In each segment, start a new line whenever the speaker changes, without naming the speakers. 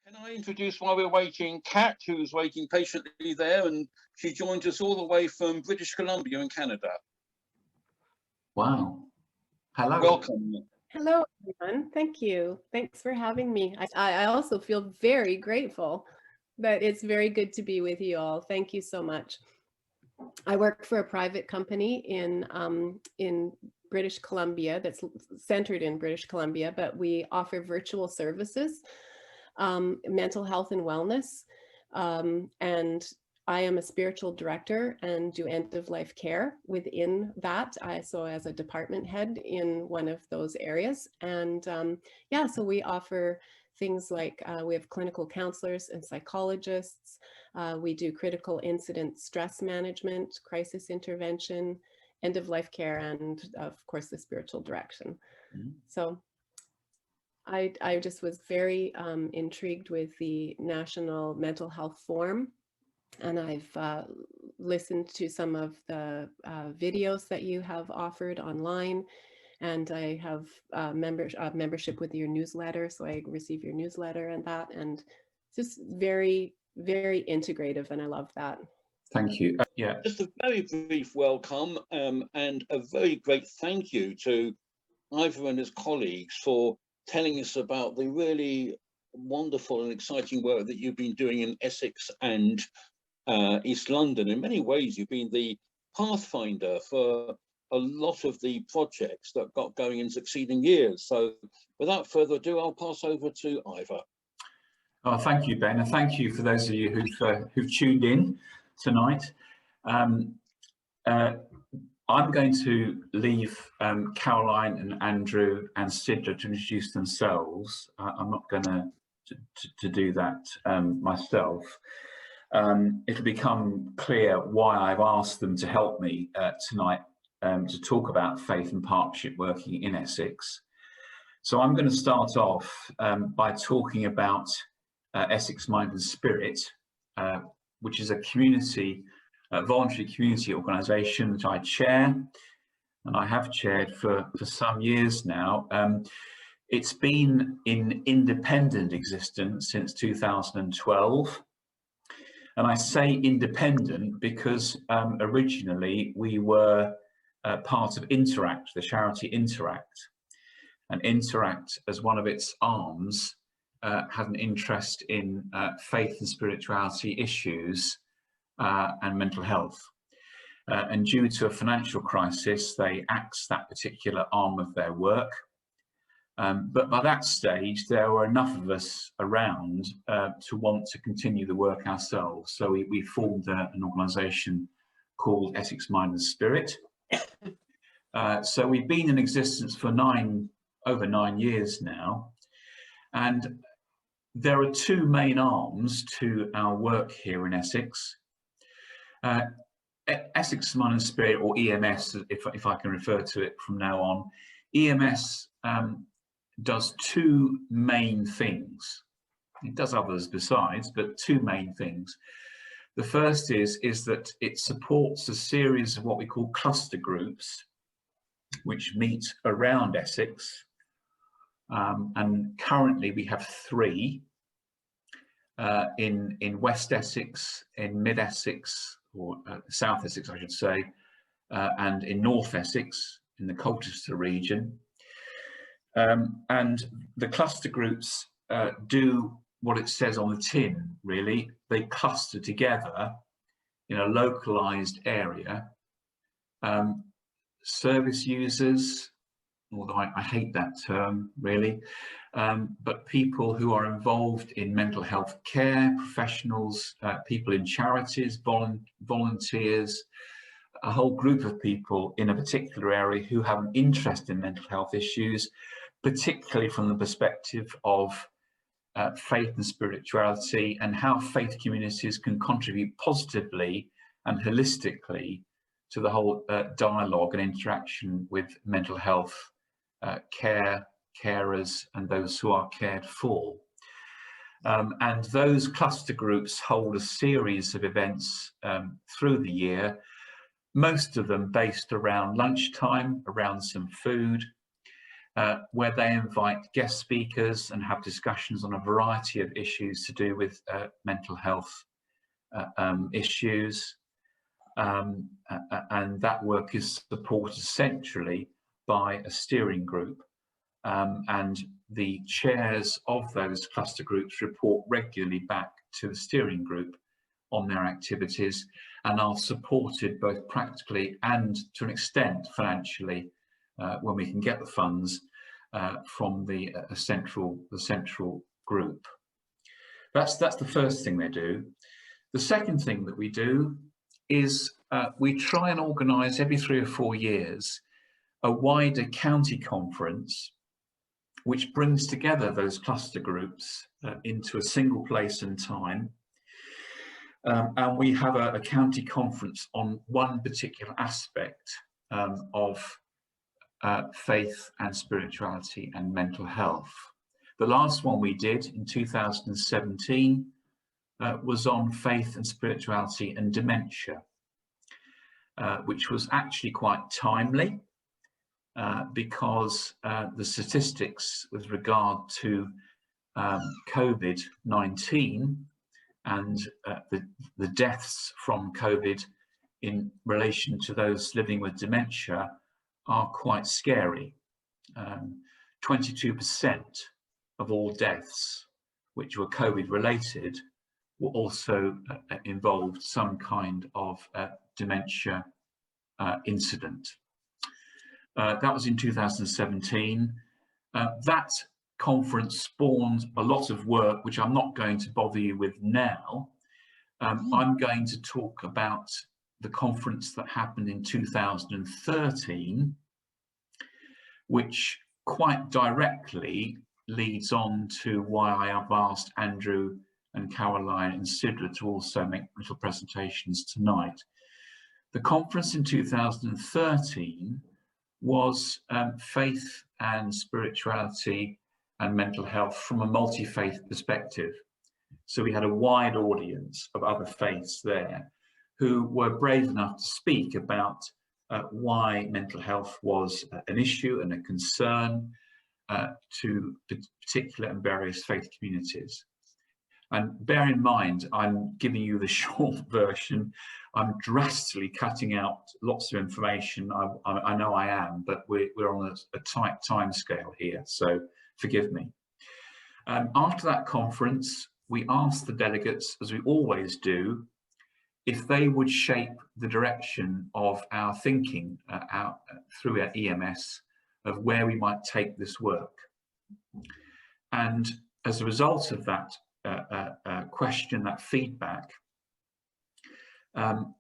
Can I introduce, while we're waiting, Kat, who's waiting patiently there, and she joins us all the way from British Columbia in Canada.
Wow. Hello.
Welcome.
Hello, everyone. Thank you. Thanks for having me. I also feel very grateful that it's very good to be with you all. Thank you so much. I work for a private company in British Columbia that's centered in British Columbia, but we offer virtual services, mental health and wellness. And I am a spiritual director and do end-of-life care within that. So as a department head in one of those areas. And yeah, so we offer things like we have clinical counselors and psychologists. We do critical incident stress management, crisis intervention, end-of-life care, and of course, the spiritual direction. Mm-hmm. So I just was very intrigued with the National Mental Health Forum. And I've listened to some of the videos that you have offered online, and I have membership with your newsletter, so I receive your newsletter and that, and just very, very integrative, and I love that.
Thank you. Yeah.
Just a very brief welcome and a very great thank you to Ivor and his colleagues for telling us about the really wonderful and exciting work that you've been doing in Essex and East London. In many ways, you've been the pathfinder for a lot of the projects that got going in succeeding years. So without further ado, I'll pass over to Ivor.
Oh, thank you, Ben, and thank you for those of you who've tuned in tonight. I'm going to leave Caroline and Andrew and Sidra to introduce themselves. I'm not going to do that myself. It'll become clear why I've asked them to help me tonight to talk about faith and partnership working in Essex. So I'm going to start off by talking about Essex Mind and Spirit, which is a community, voluntary community organisation that I chair, and I have chaired for some years now. It's been in independent existence since 2012. And I say independent because originally we were part of Interact, the charity Interact. And Interact, as one of its arms, had an interest in faith and spirituality issues and mental health. And due to a financial crisis, they axed that particular arm of their work. But by that stage, there were enough of us around to want to continue the work ourselves. So we formed an organisation called Essex Mind and Spirit. So we've been in existence for over 9 years now. And there are two main arms to our work here in Essex. Essex Mind and Spirit, or EMS, if I can refer to it from now on. EMS does two main things. It does others besides, but two main things. The first is that it supports a series of what we call cluster groups, which meet around Essex. And currently we have 3 in West Essex, in Mid Essex, or South Essex, I should say, and in North Essex, in the Colchester region. And the cluster groups do what it says on the tin, really. They cluster together in a localized area. Service users, although I hate that term, really, but people who are involved in mental health care, professionals, people in charities, volunteers, a whole group of people in a particular area who have an interest in mental health issues, particularly from the perspective of faith and spirituality, and how faith communities can contribute positively and holistically to the whole dialogue and interaction with mental health care, carers, and those who are cared for. And those cluster groups hold a series of events through the year, most of them based around lunchtime, around some food. where they invite guest speakers and have discussions on a variety of issues to do with mental health issues. And that work is supported centrally by a steering group. And the chairs of those cluster groups report regularly back to the steering group on their activities, and are supported both practically and to an extent financially when we can get the funds from the central group. That's the first thing they do. The second thing that we do is we try and organise every 3 or 4 years a wider county conference which brings together those cluster groups into a single place and time. And we have a county conference on one particular aspect of faith and spirituality and mental health. The last one we did in 2017 was on faith and spirituality and dementia, which was actually quite timely because the statistics with regard to COVID-19 and the deaths from COVID in relation to those living with dementia are quite scary. 22% of all deaths which were COVID related were also involved some kind of dementia incident. That was in 2017. That conference spawned a lot of work, which I'm not going to bother you with now. I'm going to talk about the conference that happened in 2013, which quite directly leads on to why I have asked Andrew and Caroline and Sidra to also make little presentations tonight. The conference in 2013 was faith and spirituality and mental health from a multi-faith perspective. So we had a wide audience of other faiths there who were brave enough to speak about why mental health was an issue and a concern to particular and various faith communities. And bear in mind, I'm giving you the short version. I'm drastically cutting out lots of information. I know I am, but we're on a tight time scale here, so forgive me. After that conference, we asked the delegates, as we always do, if they would shape the direction of our thinking through our EMS of where we might take this work. And as a result of that question, that feedback,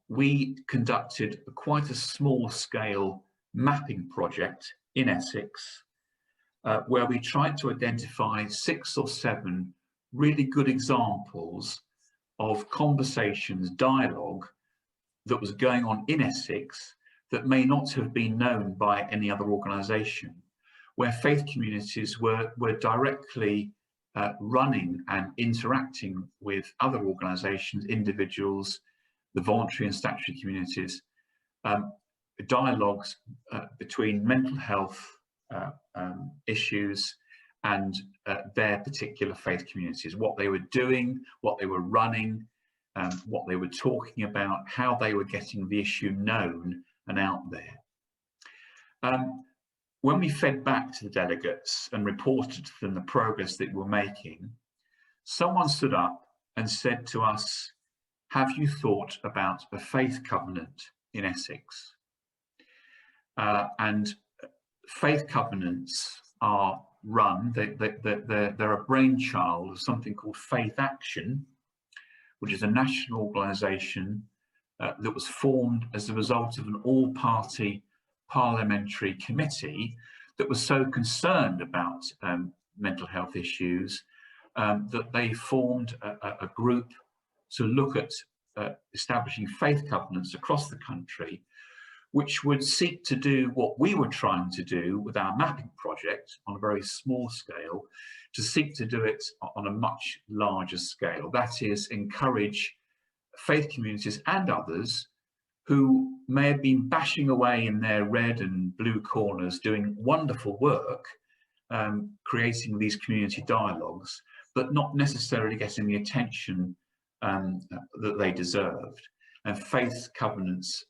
we conducted quite a small scale mapping project in Essex, where we tried to identify 6 or 7 really good examples of conversations, dialogue that was going on in Essex that may not have been known by any other organisation, where faith communities were directly running and interacting with other organisations, individuals, the voluntary and statutory communities, dialogues between mental health issues and their particular faith communities, what they were doing, what they were running, what they were talking about, how they were getting the issue known and out there. When we fed back to the delegates and reported to them the progress that we were making, someone stood up and said to us, "Have you thought about a faith covenant in Essex?" And faith covenants are run, they're a brainchild of something called Faith Action, which is a national organisation that was formed as a result of an all-party parliamentary committee that was so concerned about mental health issues that they formed a group to look at establishing faith covenants across the country, which would seek to do what we were trying to do with our mapping project on a very small scale, to seek to do it on a much larger scale. That is, encourage faith communities and others who may have been bashing away in their red and blue corners, doing wonderful work, creating these community dialogues, but not necessarily getting the attention that they deserved. And faith covenants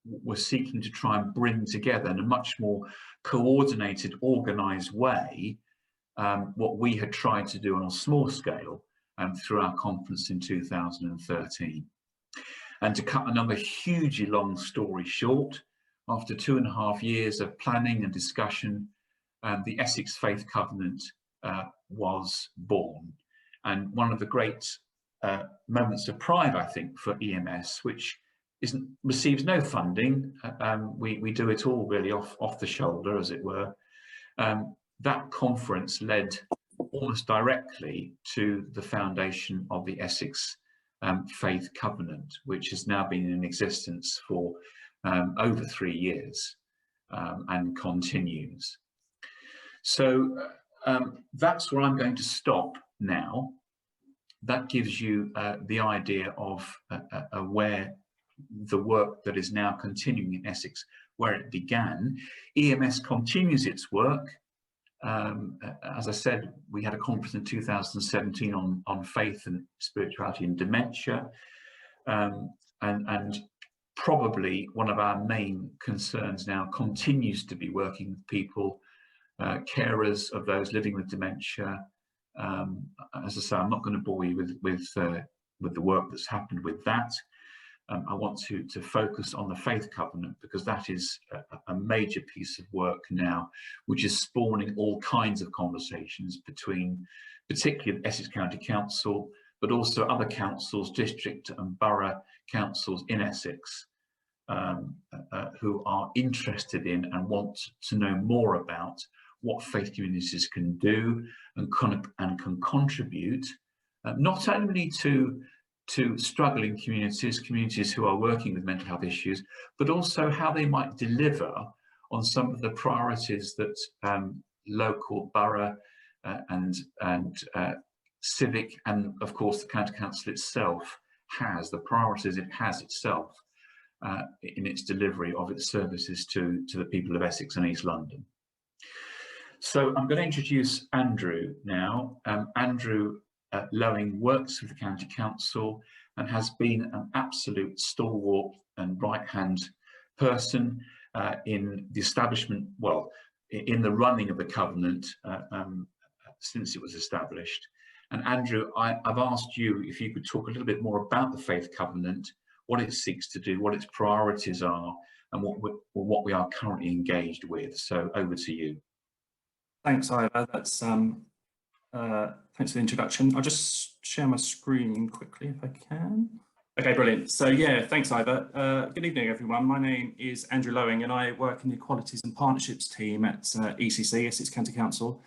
were seeking to try and bring together in a much more coordinated, organised way what we had tried to do on a small scale through our conference in 2013. And to cut another hugely long story short, after 2.5 years of planning and discussion, the Essex Faith Covenant was born. And one of the great moments of pride, I think, for EMS, which receives no funding, we do it all really off the shoulder, as it were. That conference led almost directly to the foundation of the Essex Faith Covenant, which has now been in existence for over 3 years and continues. So that's where I'm going to stop now. That gives you the idea of where the work that is now continuing in Essex, where it began. EMS continues its work. As I said, we had a conference in 2017 on faith and spirituality and dementia. And probably one of our main concerns now continues to be working with people, carers of those living with dementia. As I say, I'm not going to bore you with the work that's happened with that. I want to focus on the Faith Covenant, because that is a major piece of work now, which is spawning all kinds of conversations between particularly the Essex County Council, but also other councils, district and borough councils in Essex, who are interested in and want to know more about what faith communities can do and can contribute, not only to struggling communities who are working with mental health issues, but also how they might deliver on some of the priorities that local borough and civic, and of course the county council itself has, the priorities it has itself in its delivery of its services to the people of Essex and East London. So I'm going to introduce Andrew now. Andrew Lowing works with the County Council and has been an absolute stalwart and right-hand person in the establishment, well, in the running of the Covenant since it was established. And Andrew, I've asked you if you could talk a little bit more about the Faith Covenant, what it seeks to do, what its priorities are, and what we are currently engaged with. So over to you.
Thanks, Ivor. That's thanks for the introduction. I'll just share my screen quickly if I can. Okay, brilliant. So yeah, thanks, Ivor. Good evening, everyone. My name is Andrew Lowing, and I work in the Equalities and Partnerships team at ECC, Essex County Council.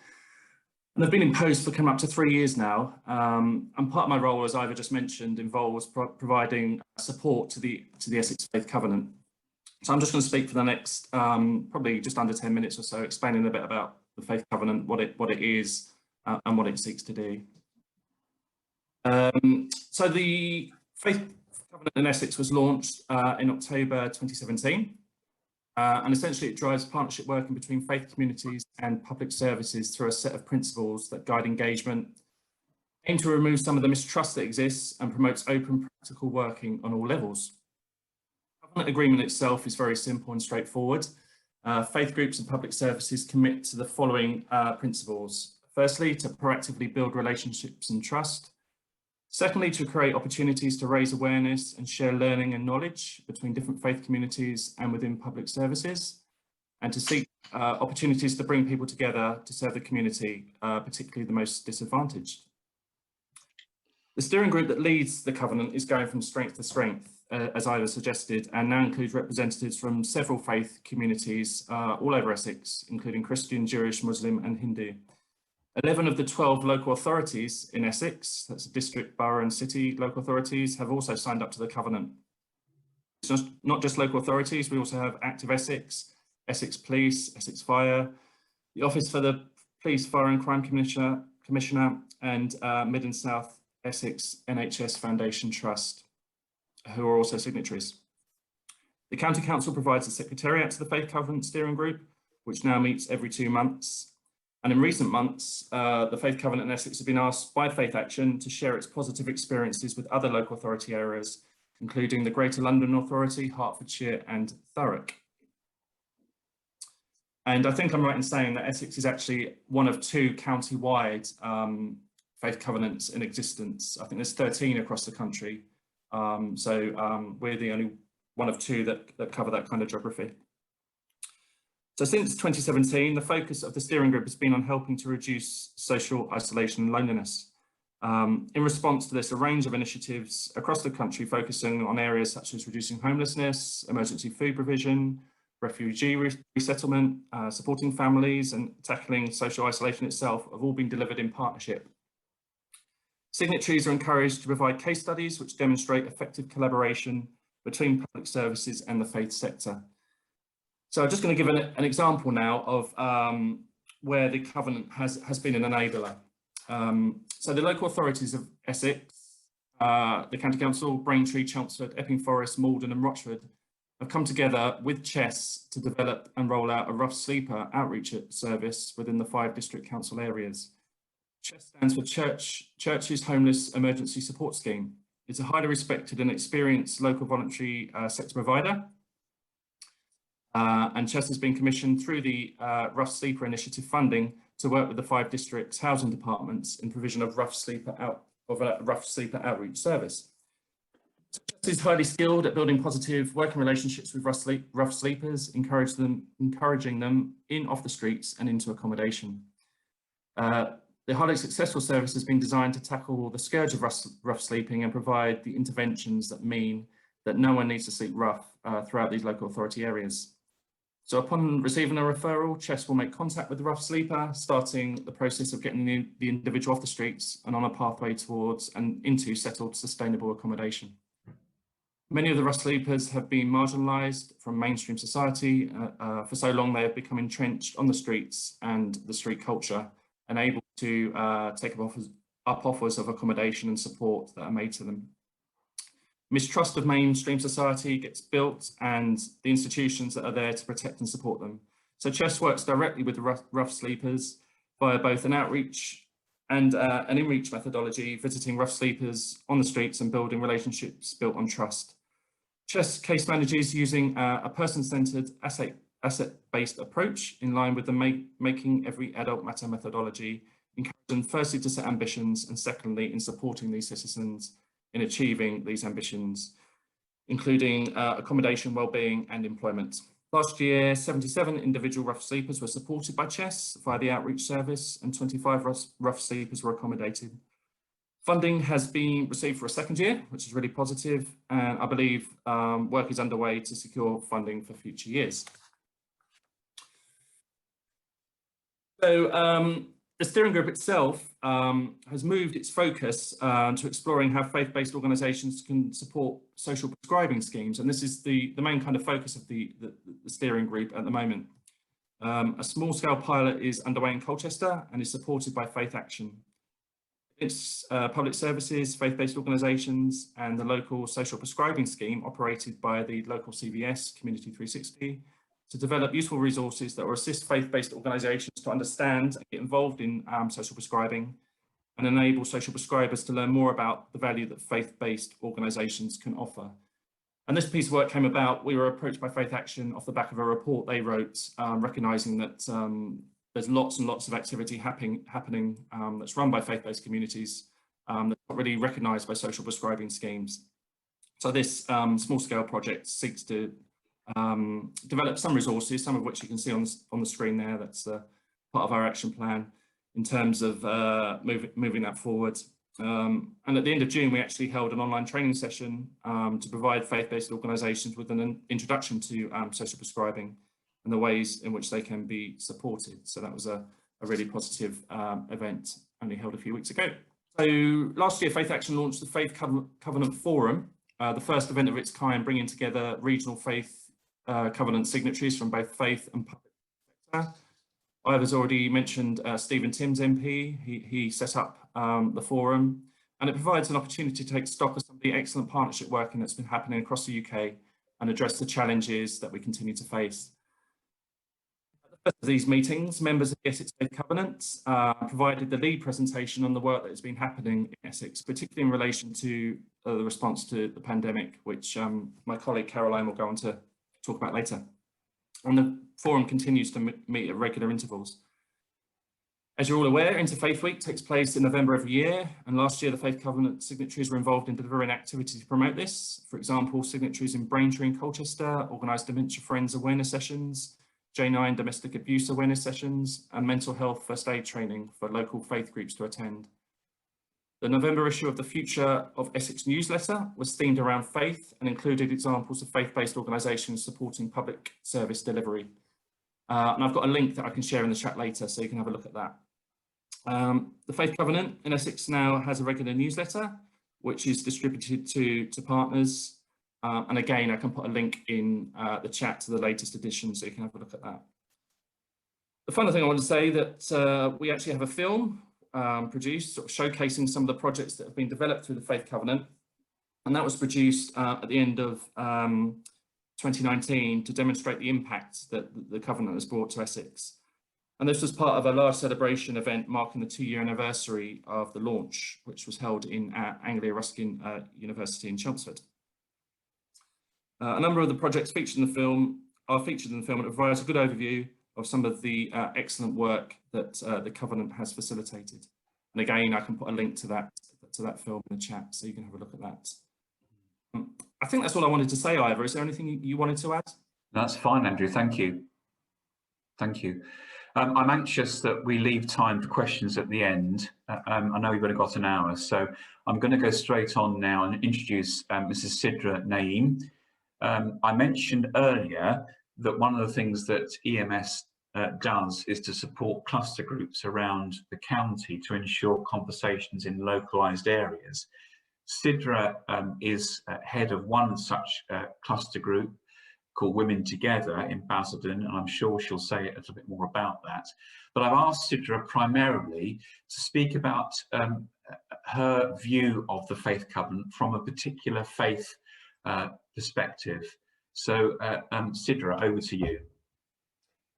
And I've been in post for coming up to 3 years now. And part of my role, as Ivor just mentioned, involves providing support to the Essex Faith Covenant. So I'm just going to speak for the next probably just under 10 minutes or so, explaining a bit about the Faith Covenant, what it is, and what it seeks to do. So the Faith Covenant in Essex was launched in October 2017, and essentially it drives partnership working between faith communities and public services through a set of principles that guide engagement, aim to remove some of the mistrust that exists, and promotes open, practical working on all levels. The Covenant agreement itself is very simple and straightforward. Faith groups and public services commit to the following principles. Firstly, to proactively build relationships and trust. Secondly, to create opportunities to raise awareness and share learning and knowledge between different faith communities and within public services. And to seek opportunities to bring people together to serve the community, particularly the most disadvantaged. The steering group that leads the Covenant is going from strength to strength, as Ivor suggested, and now includes representatives from several faith communities all over Essex, including Christian, Jewish, Muslim and Hindu. 11 of the 12 local authorities in Essex, that's district, borough and city local authorities, have also signed up to the Covenant. It's not just local authorities, we also have Active Essex, Essex Police, Essex Fire, the Office for the Police, Fire and Crime Commissioner and Mid and South Essex NHS Foundation Trust. who are also signatories. The County Council provides a secretariat to the Faith Covenant Steering Group, which now meets every 2 months. And in recent months, the Faith Covenant in Essex has been asked by Faith Action to share its positive experiences with other local authority areas, including the Greater London Authority, Hertfordshire and Thurrock. And I think I'm right in saying that Essex is actually one of 2 county-wide Faith Covenants in existence. I think there's 13 across the country. We're the only one of 2 that cover that kind of geography. So since 2017, the focus of the steering group has been on helping to reduce social isolation and loneliness. In response to this, a range of initiatives across the country focusing on areas such as reducing homelessness, emergency food provision, refugee resettlement, supporting families and tackling social isolation itself have all been delivered in partnership. Signatories are encouraged to provide case studies which demonstrate effective collaboration between public services and the faith sector. So I'm just going to give an example now of where the Covenant has been an enabler. So the local authorities of Essex, the County Council, Braintree, Chelmsford, Epping Forest, Malden and Rochford have come together with Chess to develop and roll out a rough sleeper outreach service within the 5 district council areas. Chess stands for Church's Homeless Emergency Support Scheme. It's a highly respected and experienced local voluntary sector provider. And Chess has been commissioned through the Rough Sleeper Initiative funding to work with the 5 districts' housing departments in provision of a rough sleeper outreach service. So Chess is highly skilled at building positive working relationships with rough sleepers, encouraging them in off the streets and into accommodation. The highly successful service has been designed to tackle the scourge of rough sleeping and provide the interventions that mean that no one needs to sleep rough throughout these local authority areas. So upon receiving a referral, Chess will make contact with the rough sleeper, starting the process of getting the individual off the streets and on a pathway towards and into settled, sustainable accommodation. Many of the rough sleepers have been marginalised from mainstream society. For so long, they have become entrenched on the streets and the street culture, and able to take up offers of accommodation and support that are made to them. Mistrust of mainstream society gets built and the institutions that are there to protect and support them. So Chess works directly with the rough sleepers via both an outreach and an in-reach methodology, visiting rough sleepers on the streets and building relationships built on trust. Chess case manages using a person-centered asset-based approach in line with the Making Every Adult Matter methodology, encouraging firstly to set ambitions and secondly in supporting these citizens in achieving these ambitions, including accommodation, wellbeing and employment. Last year, 77 individual rough sleepers were supported by Chess via the outreach service and 25 rough sleepers were accommodated. Funding has been received for a 2nd year, which is really positive, and I believe work is underway to secure funding for future years. So the steering group itself has moved its focus to exploring how faith-based organisations can support social prescribing schemes, and this is the main kind of focus of the steering group at the moment. A small-scale pilot is underway in Colchester and is supported by Faith Action. It's public services, faith-based organisations and the local social prescribing scheme operated by the local CVS, Community 360, to develop useful resources that will assist faith-based organisations to understand and get involved in social prescribing and enable social prescribers to learn more about the value that faith-based organisations can offer. And this piece of work came about, we were approached by Faith Action off the back of a report they wrote, recognising that there's lots and lots of activity happening that's run by faith-based communities that's not really recognised by social prescribing schemes. So this small-scale project seeks to develop some resources, some of which you can see on the screen there. That's part of our action plan in terms of moving that forward. And at the end of June, we actually held an online training session to provide faith-based organisations with an introduction to social prescribing and the ways in which they can be supported. So that was a really positive event only held a few weeks ago. So last year, Faith Action launched the Faith Covenant Forum, the first event of its kind, bringing together regional faith Covenant signatories from both faith and public sector. Ivor's already mentioned Stephen Timms MP. He set up the forum, and it provides an opportunity to take stock of some of the excellent partnership working that's been happening across the UK and address the challenges that we continue to face. At the first of these meetings, members of the Essex Faith Covenant provided the lead presentation on the work that has been happening in Essex, particularly in relation to the response to the pandemic, which my colleague Caroline will go on to talk about later. And the forum continues to meet at regular intervals. As you're all aware, Interfaith Week takes place in November every year, and last year the Faith Covenant signatories were involved in delivering activities to promote this. For example, signatories in Braintree and Colchester organised Dementia Friends awareness sessions, J9 domestic abuse awareness sessions, and mental health first aid training for local faith groups to attend. The November issue of the Future of Essex newsletter was themed around faith and included examples of faith-based organisations supporting public service delivery. And I've got a link that I can share in the chat later, so you can have a look at that. The Faith Covenant in Essex now has a regular newsletter, which is distributed to partners. And again, I can put a link in the chat to the latest edition, so you can have a look at that. The final thing I want to say that we actually have a film produced sort of showcasing some of the projects that have been developed through the Faith Covenant. And that was produced at the end of 2019 to demonstrate the impact that the Covenant has brought to Essex. And this was part of a large celebration event marking the 2-year anniversary of the launch, which was held in Anglia Ruskin University in Chelmsford. A number of the projects featured in the film are featured in the film, and it provides a good overview of some of the excellent work that the Covenant has facilitated. And again, I can put a link to that film in the chat, so you can have a look at that. I think that's all I wanted to say, Ivor. Is there anything you wanted to add?
That's fine, Andrew. Thank you. Thank you. I'm anxious that we leave time for questions at the end. I know we've only got an hour, so I'm going to go straight on now and introduce Mrs. Sidra Naeem. I mentioned earlier that one of the things that EMS does is to support cluster groups around the county to ensure conversations in localised areas. Sidra is head of one such cluster group called Women Together in Basildon, and I'm sure she'll say a little bit more about that. But I've asked Sidra primarily to speak about her view of the Faith Covenant from a particular faith perspective. So Sidra, over to you.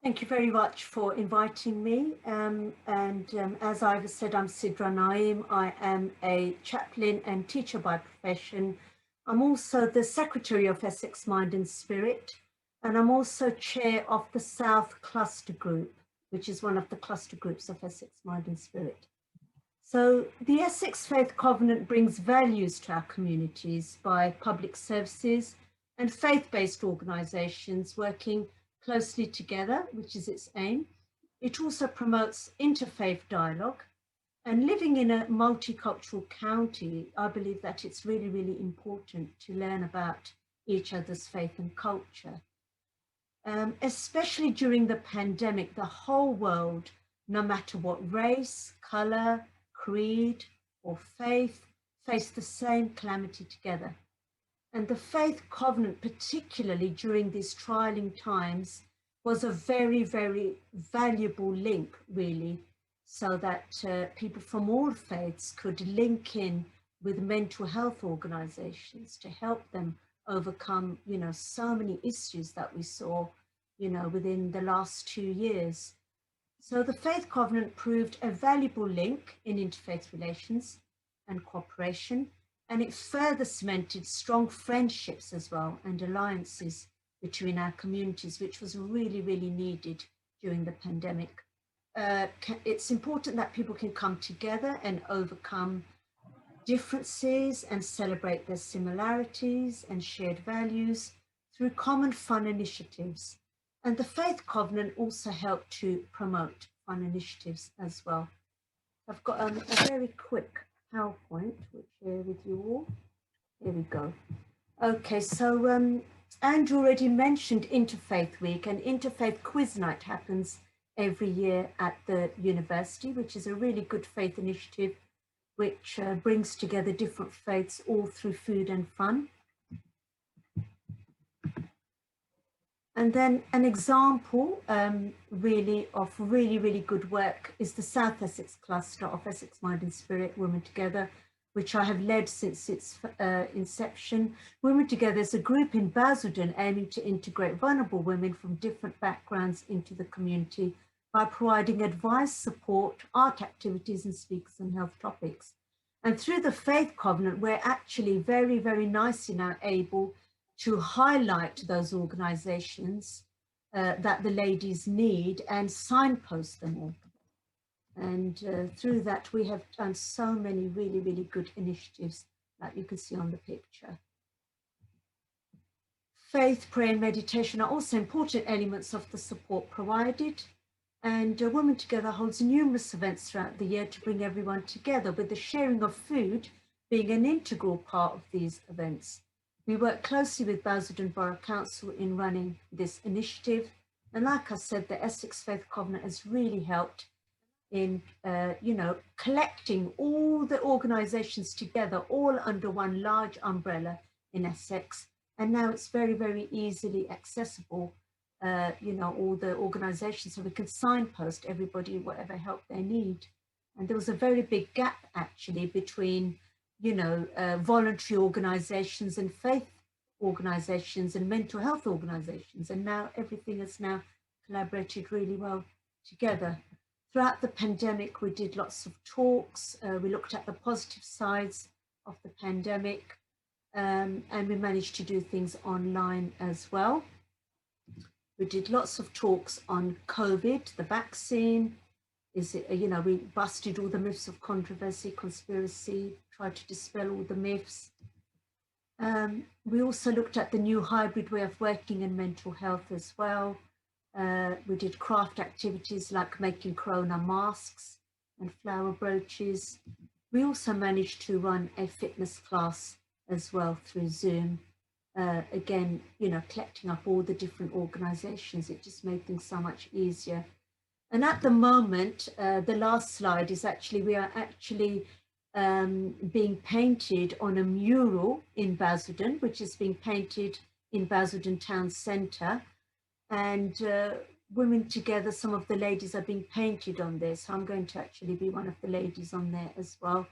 Thank you very much for inviting me. As Ivor said, I'm Sidra Naeem. I am a chaplain and teacher by profession. I'm also the Secretary of Essex Mind and Spirit, and I'm also chair of the South Cluster Group, which is one of the cluster groups of Essex Mind and Spirit. So the Essex Faith Covenant brings values to our communities by public services and faith-based organisations working closely together, which is its aim. It also promotes interfaith dialogue. And living in a multicultural county, I believe that it's really, really important to learn about each other's faith and culture. Especially during the pandemic, the whole world, no matter what race, colour, creed or faith, faced the same calamity together. And the Faith Covenant, particularly during these trying times, was a very, very valuable link, really, so that people from all faiths could link in with mental health organisations to help them overcome, so many issues that we saw, within the last 2 years. So the Faith Covenant proved a valuable link in interfaith relations and cooperation, and it further cemented strong friendships as well and alliances between our communities, which was really, really needed during the pandemic. It's important that people can come together and overcome differences and celebrate their similarities and shared values through common fun initiatives. And the Faith Covenant also helped to promote fun initiatives as well. I've got a very quick PowerPoint, which I'll share with you all. Here we go. Okay, so Andrew already mentioned Interfaith Week, and Interfaith Quiz Night happens every year at the university, which is a really good faith initiative which brings together different faiths all through food and fun. And then an example really of really good work is the South Essex cluster of Essex Mind and Spirit Women Together, which I have led since its inception. Women Together is a group in Basildon aiming to integrate vulnerable women from different backgrounds into the community by providing advice, support, art activities and speakers on health topics. And through the Faith Covenant, we're actually very, very nicely now able to highlight those organisations that the ladies need and signpost them all. And through that, we have done so many really, really good initiatives that you can see on the picture. Faith, prayer and meditation are also important elements of the support provided. And Women Together holds numerous events throughout the year to bring everyone together, with the sharing of food being an integral part of these events. We work closely with Basildon Borough Council in running this initiative. And like I said, the Essex Faith Covenant has really helped in, collecting all the organisations together, all under one large umbrella in Essex. And now it's very, very easily accessible, all the organisations, so we can signpost everybody whatever help they need. And there was a very big gap actually between, voluntary organisations and faith organisations and mental health organisations. And now everything is now collaborated really well together. Throughout the pandemic, we did lots of talks. We looked at the positive sides of the pandemic, and we managed to do things online as well. We did lots of talks on COVID, the vaccine. We busted all the myths of controversy, conspiracy, tried to dispel all the myths. We also looked at the new hybrid way of working in mental health as well. We did craft activities like making corona masks and flower brooches. We also managed to run a fitness class as well through Zoom. Again, collecting up all the different organisations, it just made things so much easier. And at the moment, the last slide is actually, we are actually being painted on a mural in Basildon, which is being painted in Basildon Town Centre. And Women Together, some of the ladies are being painted on this. So I'm going to actually be one of the ladies on there as well.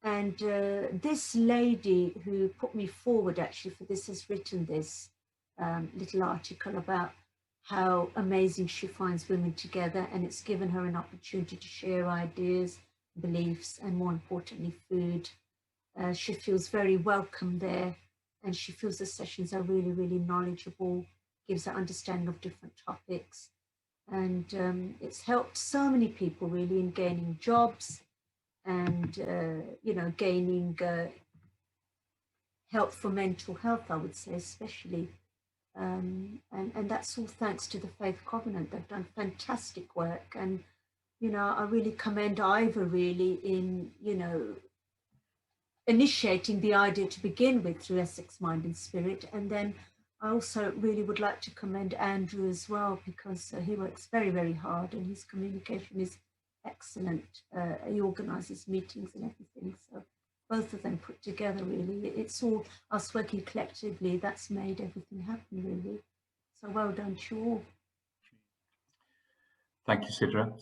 And this lady who put me forward actually for this has written this little article about how amazing she finds Women Together, and it's given her an opportunity to share ideas, beliefs, and more importantly, food. She feels very welcome there, and she feels the sessions are really, really knowledgeable, gives her understanding of different topics. And it's helped so many people really in gaining jobs and, gaining help for mental health, I would say, especially. And that's all thanks to the Faith Covenant. They've done fantastic work. And, I really commend Ivor really in, initiating the idea to begin with through Essex Mind and Spirit. And then I also really would like to commend Andrew as well, because he works very, very hard and his communication is excellent. He organises meetings and everything. So both of them put together, really. It's all us working collectively that's made everything happen, really. So well done to you all.
Thank you, Sidra.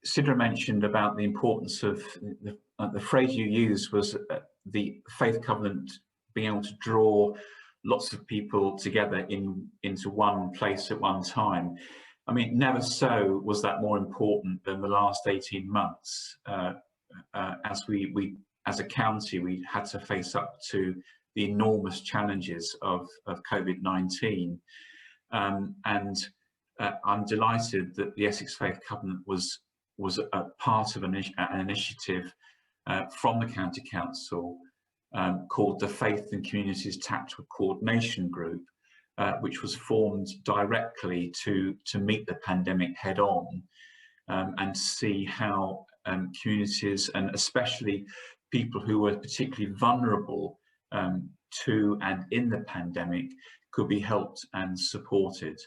Sidra mentioned about the importance of the phrase you used was the Faith Covenant being able to draw lots of people together into one place at one time. I mean, never so was that more important than the last 18 months. As as a county, we had to face up to the enormous challenges of COVID-19. I'm delighted that the Essex Faith Covenant was a part of an initiative from the County Council called the Faith and Communities Tactical Coordination Group, which was formed directly to meet the pandemic head on and see how communities, and especially people who were particularly vulnerable to and in the pandemic, could be helped and supported.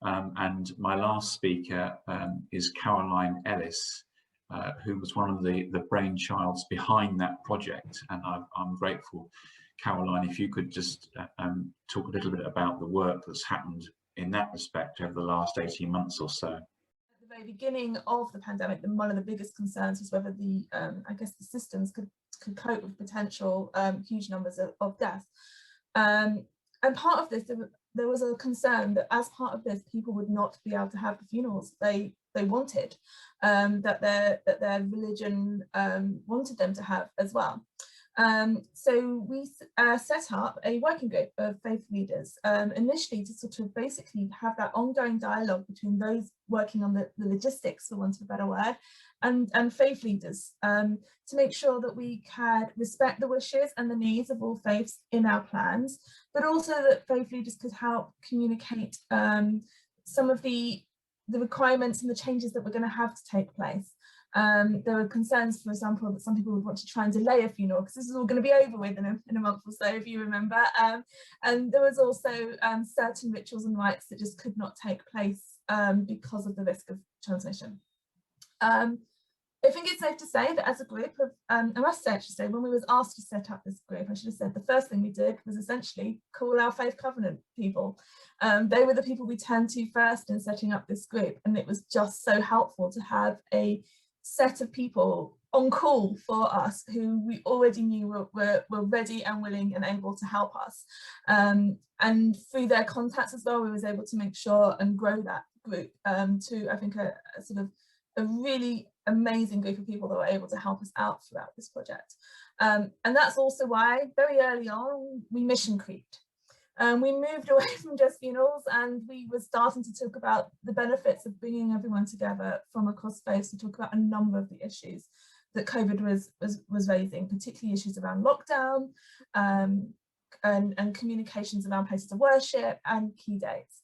And my last speaker is Caroline Ellis, who was one of the brainchilds behind that project. And I'm grateful, Caroline, if you could just talk a little bit about the work that's happened in that respect over the last 18 months or so.
At the very beginning of the pandemic, then one of the biggest concerns was whether the, I guess the systems could cope with potential huge numbers of deaths. And part of this, there was a concern that as part of this, people would not be able to have the funerals they wanted, that their religion wanted them to have as well. So we set up a working group of faith leaders, initially to sort of basically have that ongoing dialogue between those working on the logistics, for want of a better word, and faith leaders, to make sure that we can respect the wishes and the needs of all faiths in our plans, but also that faith leaders could help communicate some of the requirements and the changes that we're going to have to take place. There were concerns, for example, that some people would want to try and delay a funeral because this is all going to be over with in a month or so, if you remember. And there was also certain rituals and rites that just could not take place because of the risk of transmission. I think it's safe to say that as a group of, I must say, actually, when we was asked to set up this group, I should have said the first thing we did was essentially call our faith covenant people. They were the people we turned to first in setting up this group, and it was just so helpful to have a set of people on call for us who we already knew were ready and willing and able to help us. And through their contacts as well, we was able to make sure and grow that group to, I think, a sort of a really amazing group of people that were able to help us out throughout this project. And that's also why very early on we mission creeped. We moved away from just funerals, and we were starting to talk about the benefits of bringing everyone together from across faiths to talk about a number of the issues that COVID was raising, particularly issues around lockdown and communications around places of worship and key dates.